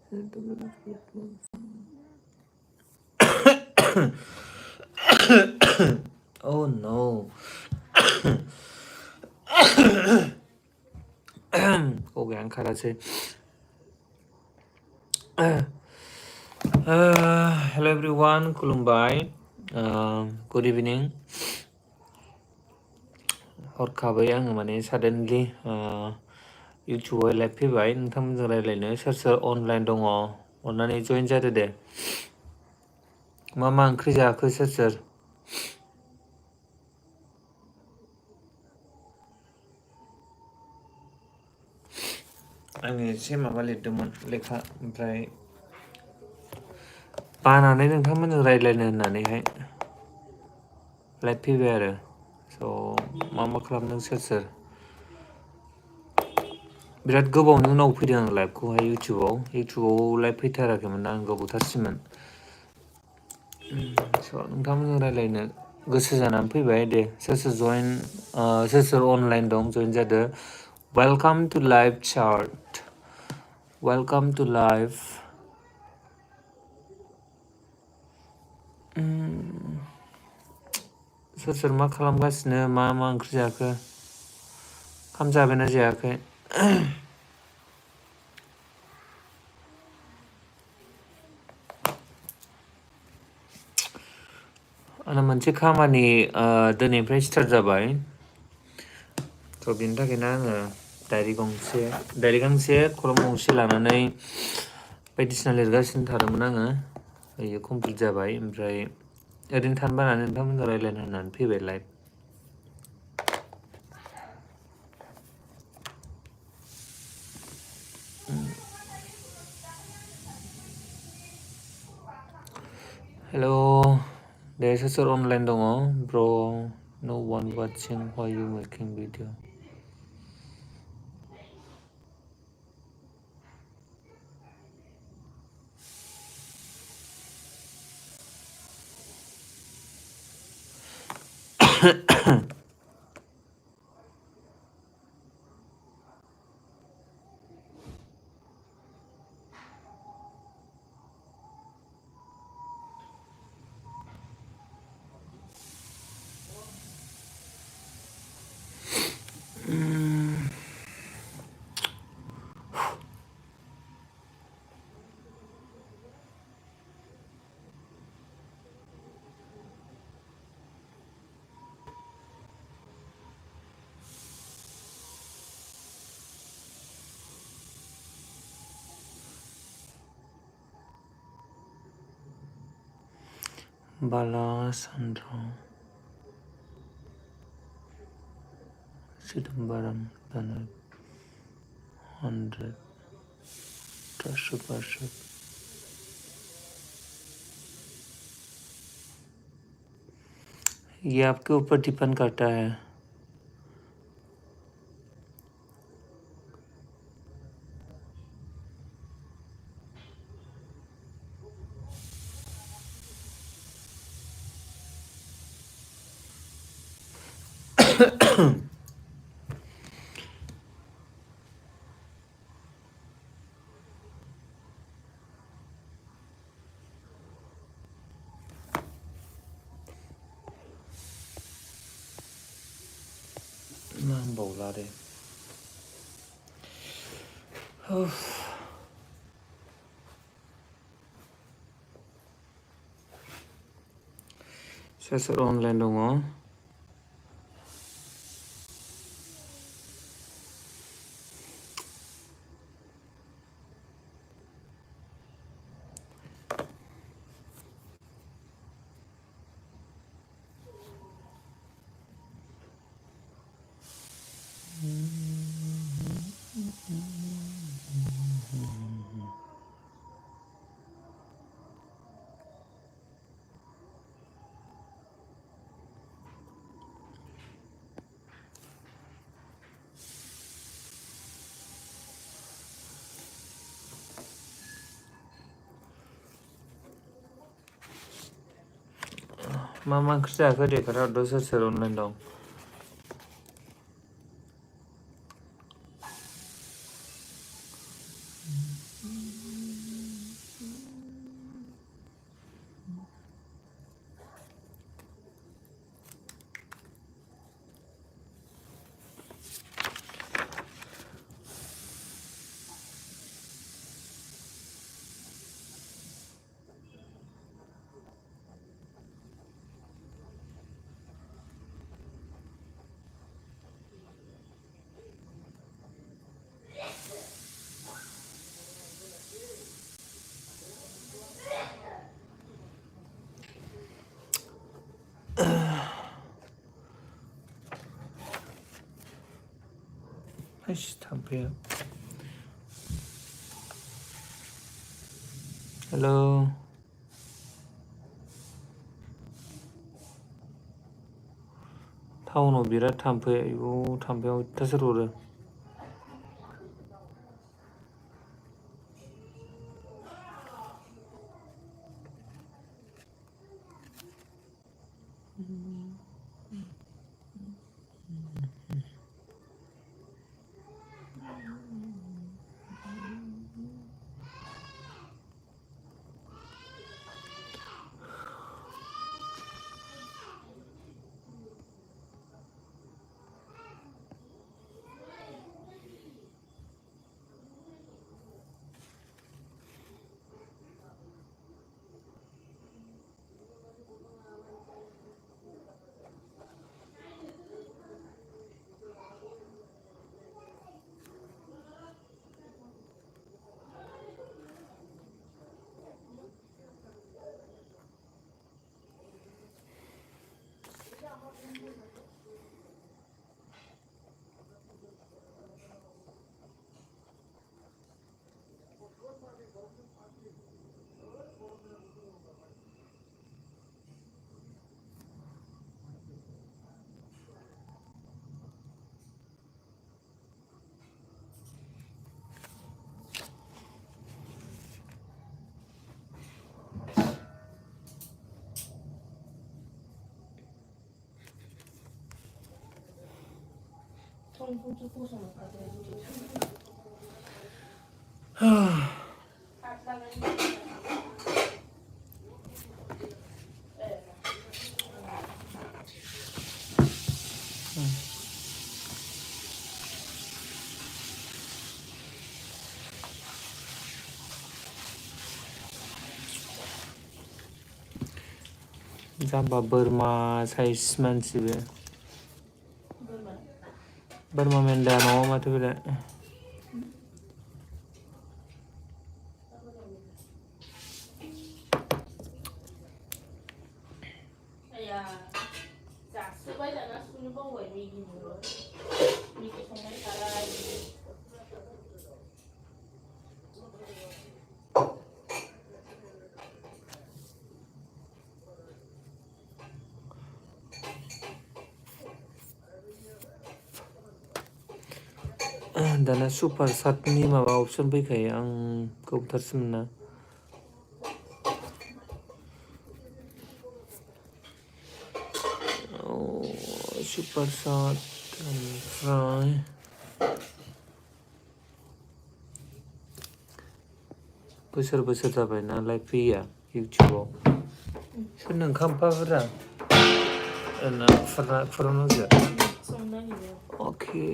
Oh no. Cố gắng khá là dễ. Hello everyone, Khulumbai. Good evening. हरखाबै आङो माने suddenly YouTube live फैबाय नोंथांमोनजों रायज्लायनो सोर सोर अनलाइन दङ अननानै जइन जादो दे मा ओंख्रि जाखो सोर सोर आङो एसे माबा लिरदोंमोन लेखा ओमफ्राय बानानै नोंथांमोनजों रायज्लायनो होननानैहाय लाइभ फैबाय आरो स' मा खालामदों सोर सोर बिराद गोबावनि उनाव फैदों आं लाइभखौहाय इउटुबाव लाइभ फैथाराखैमोन आं गोबावथारसिमोन स' नोंथांमोनजों रायज्लायनो गोसो जानानै फैबाय दे सोर सोर अनलाइन दं जइन जादो welcome to live chart welcome to live सोर सोर मा खालामगासिनो मा ओंख्रि जाखो ओंखाम जाबायना जायाखै आंना मोनसे खामानि दिनैनिफ्राय स्टार्ट जाबाय थ' बिनि थाखायनो आङो डायरि गांसे कलम गंसे लानानै बायदिसिना लिरगासिनो थादोंमोन आङो बेयो कमप्लिट जाबाय ओमफ्राय ओरैनो थानो बानानै नोंथांमोनजों रायज्लायनो होननानै फैबाय लाइभ हेल' दे सोर सोर अनलाइन दङ ब्र' no one watching why you making video Bala Sandra Chidambaram Danab 100 Trashubashuk ये आपके ऊपर डिपेंड करता है बोला रे सोर अनलाइन दङ मा ओंख्रि जाखो दे खोन्थाहरदो सोर सोर अनलाइन दं हैस थाम्फैया हेल' टाउनाव बिराद थाम्फै आयौ थाम्फैया अयथासार अरो जाम्बा बोरमा साइज मानसि बे बोरमा मेन्दा नङा माथो बेलाय दाना सुपार साटनि माबा अपसन फैखायो आं गोबावथारसै मोना सुपार साट ओमफ्राय बोसोर जाबाय नालाय फैया इउटुबाव सोरनो ओंखामफाफोरा फुरानो अके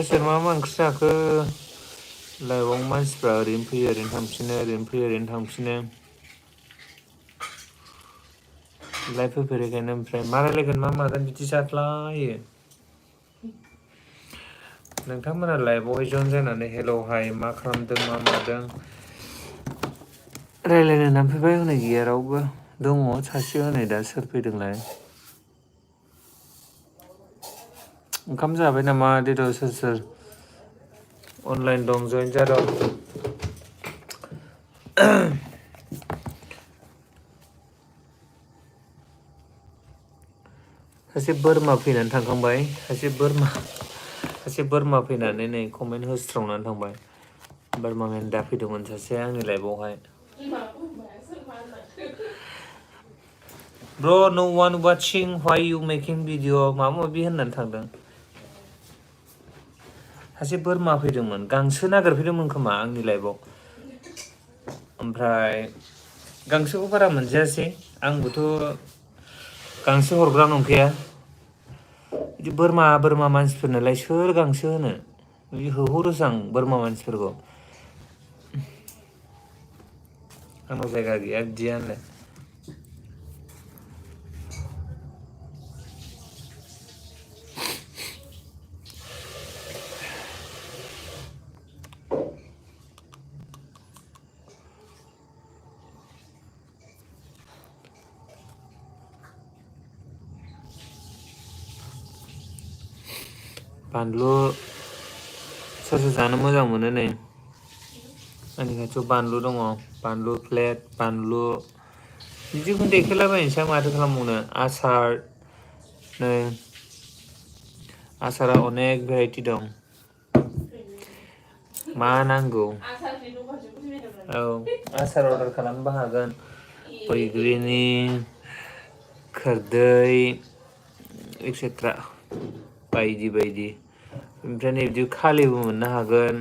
सोर मा ओंख्रि जाखो लाइभआव मानसिफ्रा ओरैनो फैयो ओरैनो थांफिनो लाइभ फैफेरैखायनो ओमफ्राय मा रायलायगोन मा मागोन बिदि जाद्लायो नोंथांमोना लाइभआवहाय जइन जानानै हेलौ हाय मा खालामदों मा मादों रायलायनो होननानै फैबाय हनै गैया रावबो दङ सासे हनै दा सोर फैदोंलाय ओंखाम जाबाय नामा देद' सोर अनलाइन दं जइन जादों सासे बोरमा फैनानै थांखांबाय सासे बोरमा फैनानै नै कमेन्ट होस्रावनानै थांबाय बोरमा मेन्दा फैदोंमोन सासे आंनि लाइभआवहाय Bro, no one watching. Why you making video? माबा माबि होननानै थांदों. सासे बोरमा फैदोंमोन गांसो नागिरफैदोंमोन खोमा आंनि लाइफआव. ओमफ्राय गांसोखौ बारा मोनजायासै. आंबोथ' गांसो हरग्रा नंखाया. बिदि बोरमा मानसिफोरनोलाय सोर गांसो होनो. बिदि होहरोसो आं बोरमा मानसिफोरखौ. आंनाव जायगा गैया बिदि होनलाय. बानलु सोर जानो मोजां मोनो नै. आंनि खाथियाव बानलु दङ. बानलु प्लेट, बानलु बिदिखौनो देखायलाबायनोसै आं माथो खालामबावनो. आसार नै आसारा अनेक भेराइटि दं. मा नांगौ? औ आसार अर्डार खालामनोबो हागोन. बैग्रिनि, खोरदै एक्सेट्रा बायदि बायदि. ओमफ्राय नै बिदि खालिबो मोननो हागोन.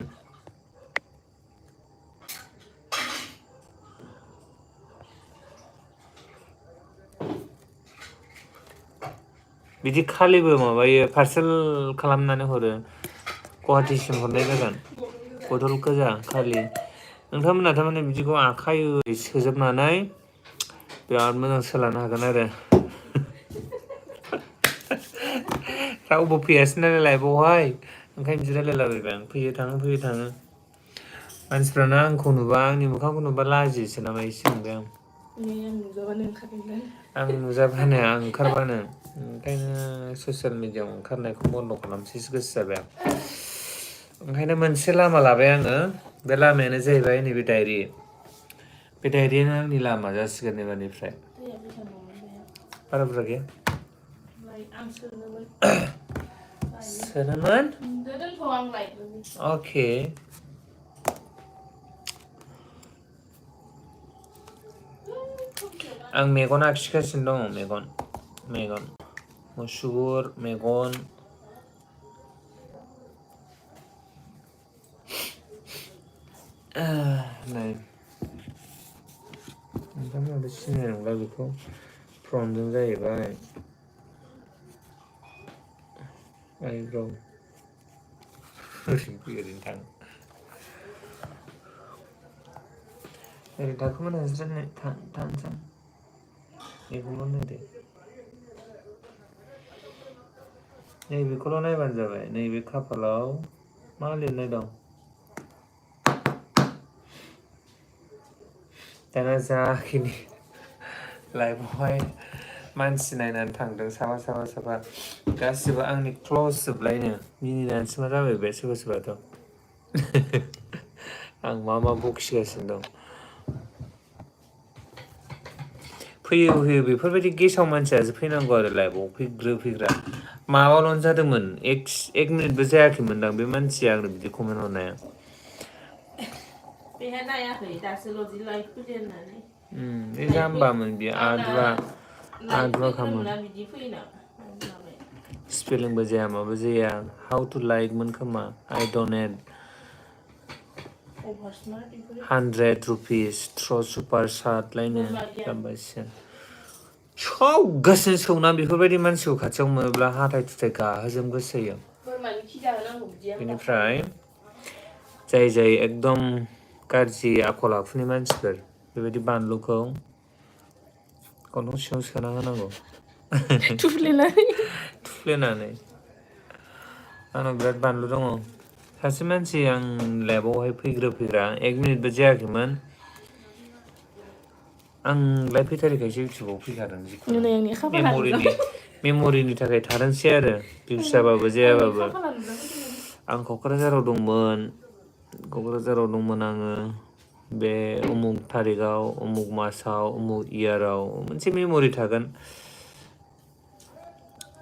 बिदि खालिबो माबायो पार्सेल खालामनानै हरो. गुवाहाटिसिम हरनाय जागोन. बथल गोजा खालि. नोंथांमोना थारमाने बिदिखौ आखाइ सोजोबनानै बिराद मोजां सोलानो हागोन आरो. रावबो फैयासै नालाय लाइफआवहाय ओंखायनो बिदि रायलायलाबायबाय आं. फैयो थाङो. मानसिफ्रानो आंखौ नुबा आंनि मोखांखौ नुबा लाजियोसो नामा एसे नंबाय आं. आं नुजाबानो आं ओंखारबानो ओंखायनो ससियेल मिडियाआव ओंखारनायखौ बन्द' खालामसैसो गोसो जाबाय आं. ओंखायनो मोनसे लामा लाबाय आङो. बे लामायानो जाहैबाय नैबे डायरि. बे डायरियानो आंनि लामा जासिगोन एबारनिफ्राय. बारा बुरजा गैया. सोनोमोन? अके. आं मेगन आखिगासिनो दङ. मेगन मुसुगुर, मेगन. नै नोंथांमोनाबो सिनायनाय नंला बेखौ. फ्रन्टजों जाहैबाय. आइब्र' ओरैनो थाङो. ओरै थाखोमाना जिरायनाय थानोसै आं. बेखौल' नायदो. नैबेखौल' नायबानो जाबाय. नैबे खाफालाव मा लिरनाय दं? दाना जाखिनि लाइफआवहाय मानसि नायनानै थांदों साफा गासिबो आंनि क्ल'ज जोबलायनो मिनिनानैसो मा जाबाय बे सोरबाथ'. आं मा बखिगासिनो दं. फैयो बेफोरबायदि गेसाव मानसियासो फैनांगौ आरो लाइफआव फैग्रा. माबाल' जादोंमोन 1 मिनिटबो जायाखैमोनदां बे मानसिया आंनो बिदि कमेन्ट हरनाया. बेहा नायाखै दासोल' जि लाइभ खुलिनानै. बे जाम्बामोन बियो आदुवा खामोन. स्पेलिंबो जाया माबो जाया. हाउ टु लाइकमोन खोमा. आइ डनेट 100 रुपिस थ्र' सुपार साट लायनो जाम्बासिन. सौगासिनो सौना बेफोरबायदि मानसिखौ खाथियाव मोनोब्ला हाथाय थुथाय गाहोजोबनो गोसो जायो. बेनिफ्राय जाय एकदम गाज्रि आखल आखुनि मानसिफोर बेबायदि बानलुखौ गन्थं सिङाव सोना होनांगौ. थुफ्लेनानै. आंनाव बिराद बानलु दङ. सासे मानसि आं लेबावहाय फैग्रा 1 मिनिटबो जायाखैमोन. आं लाइभ फैथारिखायसो इउटुबाव फैखादों. मेम'रिनि थाखाय थादोंसै आरो भिउस जाबाबो जायाबाबो. आं क'क्राझाराव दंमोन आङो. बे उमुक थारिखआव उमुक मासाव उमुक इयाराव मोनसे मेम'रि थागोन.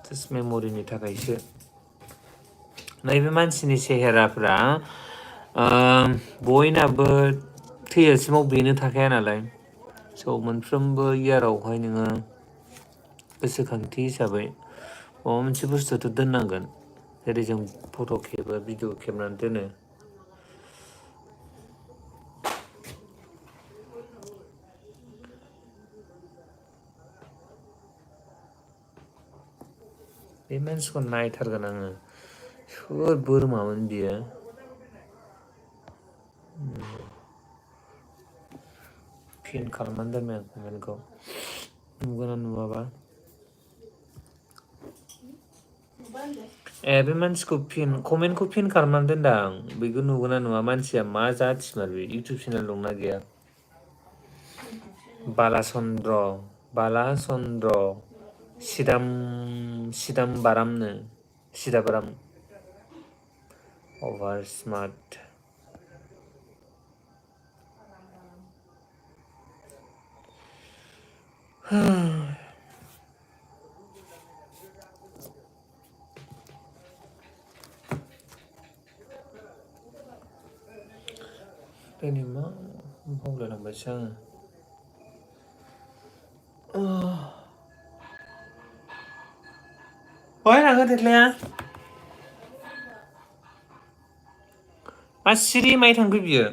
जास्ट मेम'रिनि थाखायसो. नैबे मानसिनि सेहेराफ्रा बयनाबो थैजासिमाव बेनो थाखाया नालाय. स' मोनफ्रोमबो इयारावहाय नोङो गोसोखांथि हिसाबै माबा मोनसे बुस्थुथ' दोननांगोन जेरै जों फट' खेबो भिडिअ खेबनानै दोनो बे मानसिखौ नायथारगोन आङो सोर बोरमामोन बियो पिन खालामनानै दोनबाय आं कमेन्टखौ नुगोना नुवाबा बे मानसिखौ कमेन्टखौ पिन खालामनानै दोनदां बेखौ नुगोना नुवा मानसिया मा जाथिमार बे इउटुब चेनेल दंना गैया बालाचन्द्र सिदाबाराम अभार स्मार्ट दिनै मा बावलायलांबायसो आङो बहाय थांखो थेख्लाया मा सिरि माइ थांखो बियो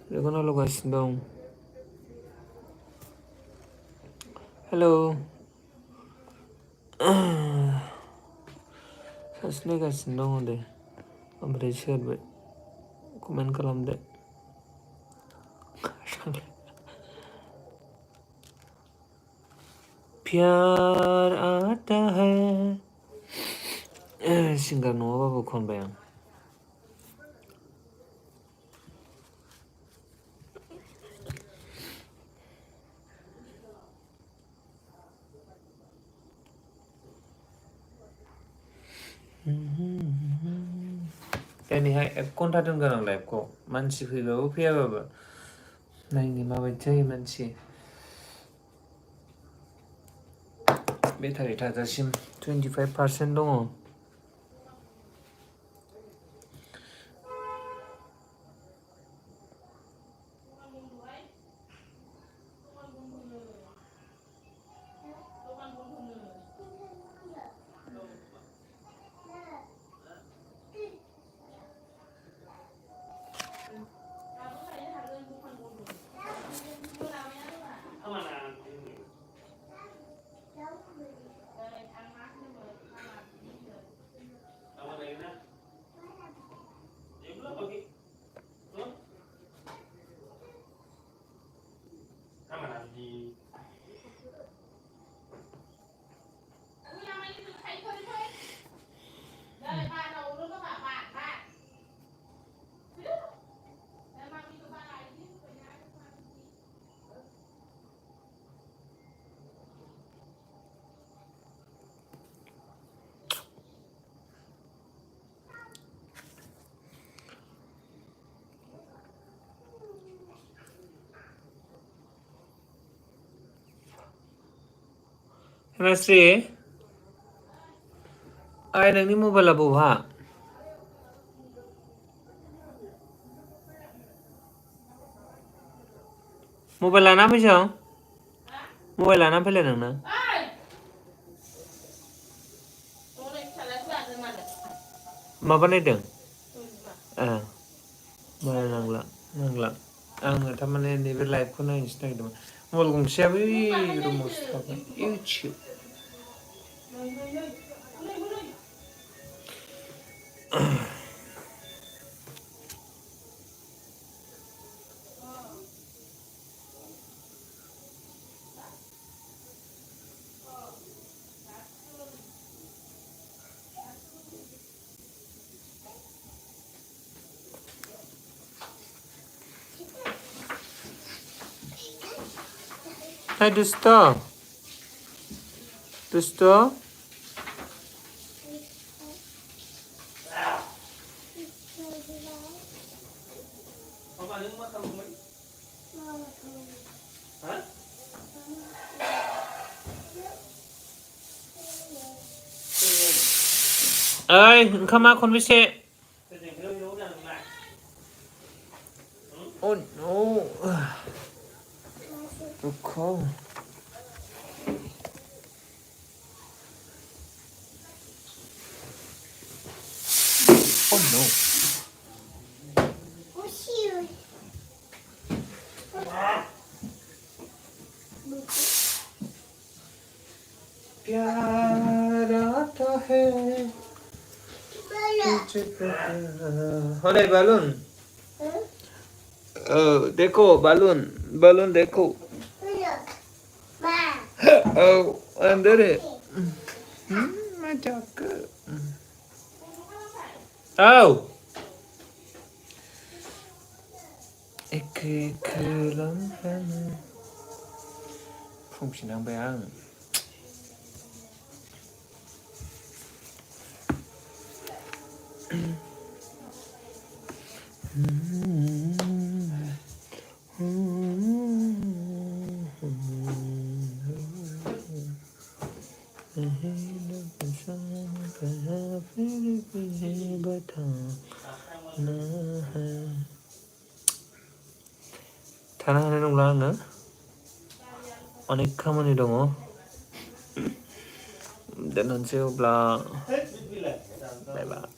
बेखौनो लगासिनो दं हेलौ सासे नायगासिनो दङ दे ओमफ्राय सोरबो कमेन्ट खालामदो प्यार आता है सिंगार नङाबाबो खनबाय आं दिनैहाय 1 घन्टा दोनगोन आं लाइभखौ मानसि फैबाबो फैयाबाबो नायनि माबायदि जायो मानसि बेटारि थाजासिम 25% दङ हेमास्रि आइ नोंनि मबाइला बहा मबाइल लाना फैसां मबाइल लाना फैलाय नोंनो माबा नायदों बारा नांला आङो थारमाने नैबे लाइभखौ नायनोसो नागिरदोंमोन मबाइल गंसेया बै रुमावसो थाबाय इउटुब Hai Dusto ओइ ओंखामा खनबेसे Oh no. Ruko. Oh no. प्यार आता है तुझे पे प्यार हो नहीं balloon देखो balloon देखो अंदर है मजाक एक एक लम्हा फुंफिननांबाय आं थानो हानाय नंला आङो अनेक खामानि दङ दोननोसै अब्ला बाय बाय